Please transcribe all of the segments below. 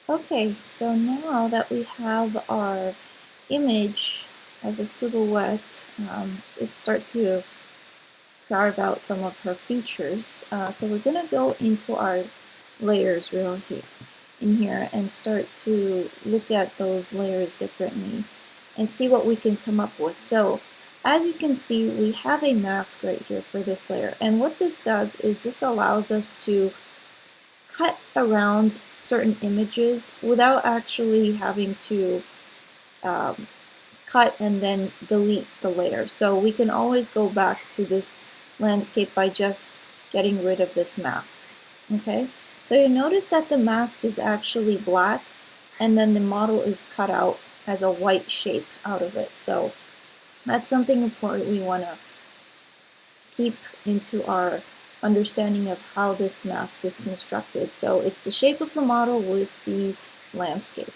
Okay, so now that we have our image as a silhouette, let's start to carve out some of her features. So we're going to go into our layers in here and start to look at those layers differently and see what we can come up with. So as you can see, we have a mask right here for this layer. And what this does is this allows us to cut around certain images without actually having to um, cut and then delete the layer. So we can always go back to this landscape by just getting rid of this mask. Okay, so you notice that the mask is actually black and then the model is cut out as a white shape out of it. So that's something important we want to keep into our understanding of how this mask is constructed. So it's the shape of the model with the landscape.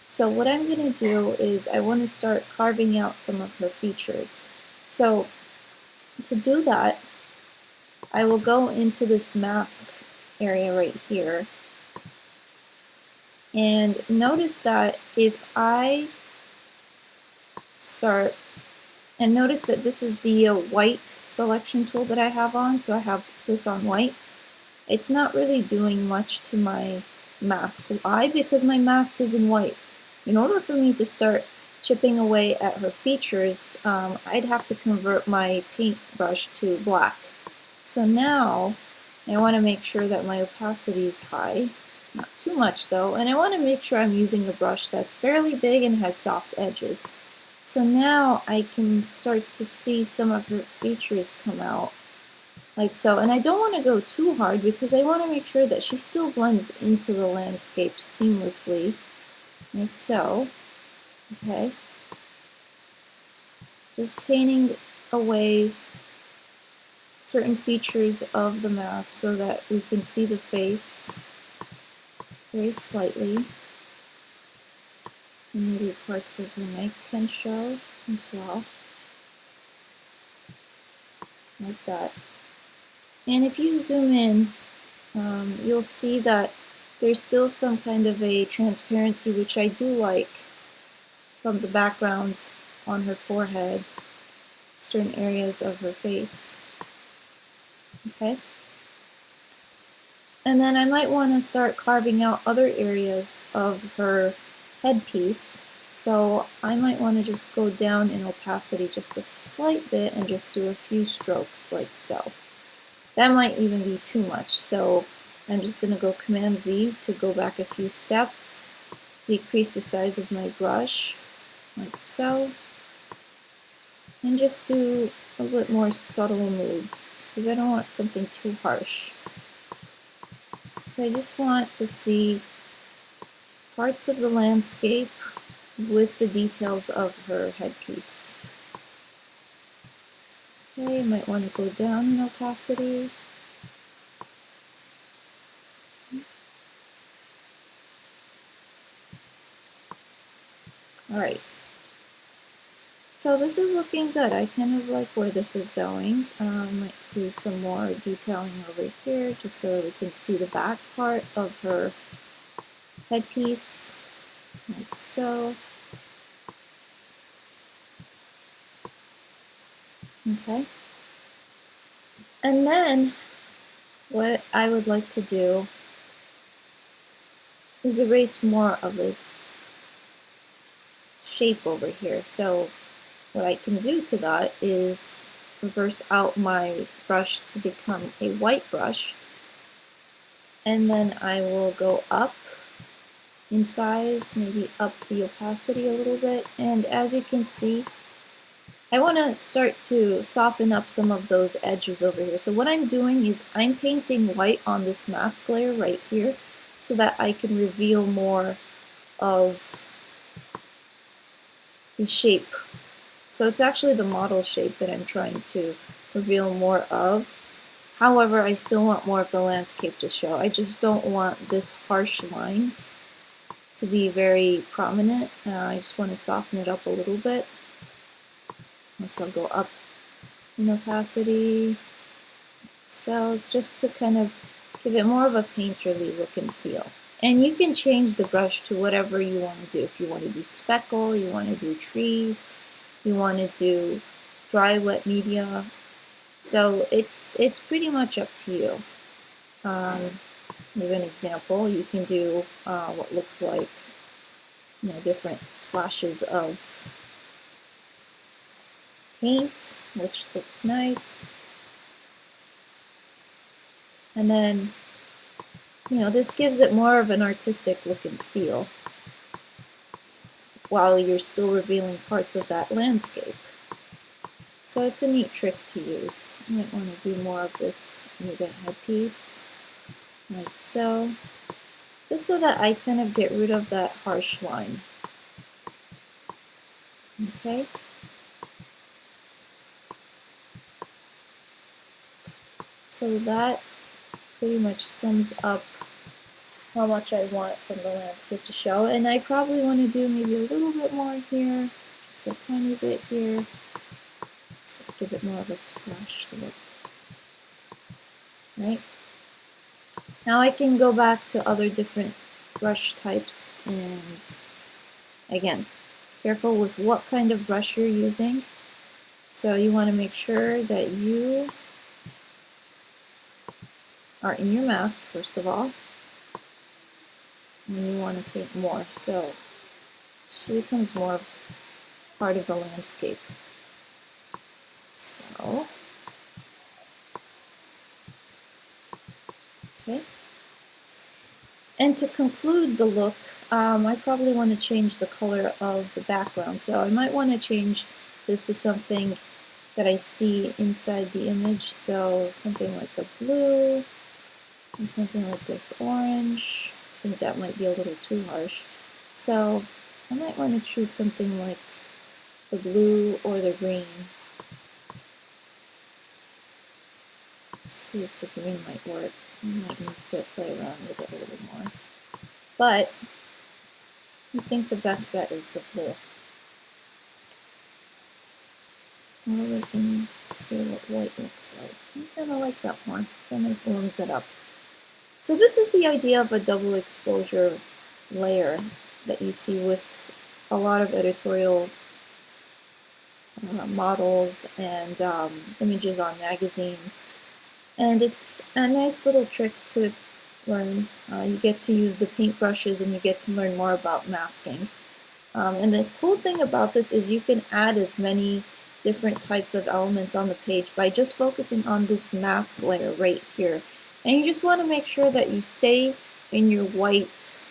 So what I'm going to do is I want to start carving out some of her features. So to do that, I will go into this mask area right here. And notice that if I start, and notice that this is the white selection tool that I have on, so I have this on white. It's not really doing much to my mask. Why? Because my mask is in white. In order for me to start chipping away at her features, I'd have to convert my paintbrush to black. So now I want to make sure that my opacity is high, not too much though, and I want to make sure I'm using a brush that's fairly big and has soft edges. So now I can start to see some of her features come out like so. And I don't want to go too hard because I want to make sure that she still blends into the landscape seamlessly, like so. Okay. Just painting away certain features of the mask so that we can see the face very slightly. And maybe parts of her neck can show as well. Like that. And if you zoom in, you'll see that there's still some kind of a transparency, which I do like from the background on her forehead, certain areas of her face. Okay. And then I might want to start carving out other areas of her headpiece. So I might want to just go down in opacity just a slight bit and just do a few strokes like so. That might even be too much, so I'm just going to go Command Z to go back a few steps, decrease the size of my brush like so, and just do a bit more subtle moves because I don't want something too harsh. So I just want to see parts of the landscape with the details of her headpiece. Okay, you might want to go down in opacity. Alright. So this is looking good. I kind of like where this is going. Might do some more detailing over here just so that we can see the back part of her headpiece, like so. Okay. And then what I would like to do is erase more of this shape over here. So what I can do to that is reverse out my brush to become a white brush, and then I will go up in size, maybe up the opacity a little bit, and as you can see, I want to start to soften up some of those edges over here. So what I'm doing is I'm painting white on this mask layer right here so that I can reveal more of the shape. So it's actually the model shape that I'm trying to reveal more of. However, I still want more of the landscape to show. I just don't want this harsh line to be very prominent. I just want to soften it up a little bit. So I'll go up in opacity. So it's just to kind of give it more of a painterly look and feel. And you can change the brush to whatever you want to do. If you want to do speckle, you want to do trees, you want to do dry wet media. So it's pretty much up to you. Here's an example. You can do what looks like different splashes of paint, which looks nice. And then this gives it more of an artistic look and feel while you're still revealing parts of that landscape. So it's a neat trick to use. You might want to do more of this with the headpiece, like so, just so that I kind of get rid of that harsh line. Okay. So that pretty much sums up how much I want from the landscape to show, and I probably want to do maybe a little bit more here, just a tiny bit here, just to give it more of a splash look. Right? Now I can go back to other different brush types, and again, careful with what kind of brush you're using. So you want to make sure that you are in your mask first of all, and you want to paint more, so she becomes more part of the landscape. So, okay. And to conclude the look, I probably want to change the color of the background. So I might want to change this to something that I see inside the image. So something like a blue, or something like this orange. I think that might be a little too harsh. So I might want to choose something like the blue or the green. Let's see if the green might work. I might need to play around with it a little more. But I think the best bet is the blue. Now we can see what white looks like. I kind of like that one. Kind of warms it up. So this is the idea of a double exposure layer that you see with a lot of editorial models and images on magazines. And it's a nice little trick to learn. You get to use the paintbrushes and you get to learn more about masking. And the cool thing about this is you can add as many different types of elements on the page by just focusing on this mask layer right here. And you just want to make sure that you stay in your white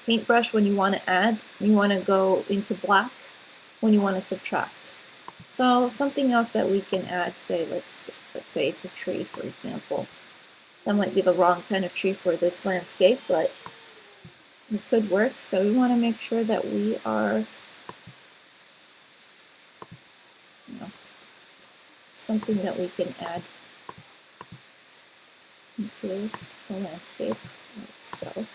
paintbrush when you want to add. You want to go into black when you want to subtract. So something else that we can add, say let's say it's a tree, for example. That might be the wrong kind of tree for this landscape, but it could work. So we want to make sure that we are something that we can add into the landscape, like so.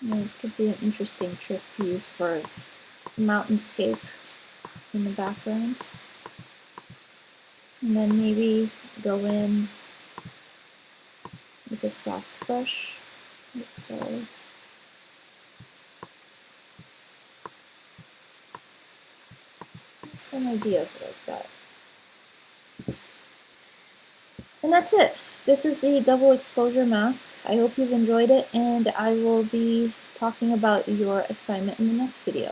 And it could be an interesting trick to use for a mountainscape in the background. And then maybe go in with a soft brush, like so. Some ideas like that. And that's it. This is the double exposure mask. I hope you've enjoyed it, and I will be talking about your assignment in the next video.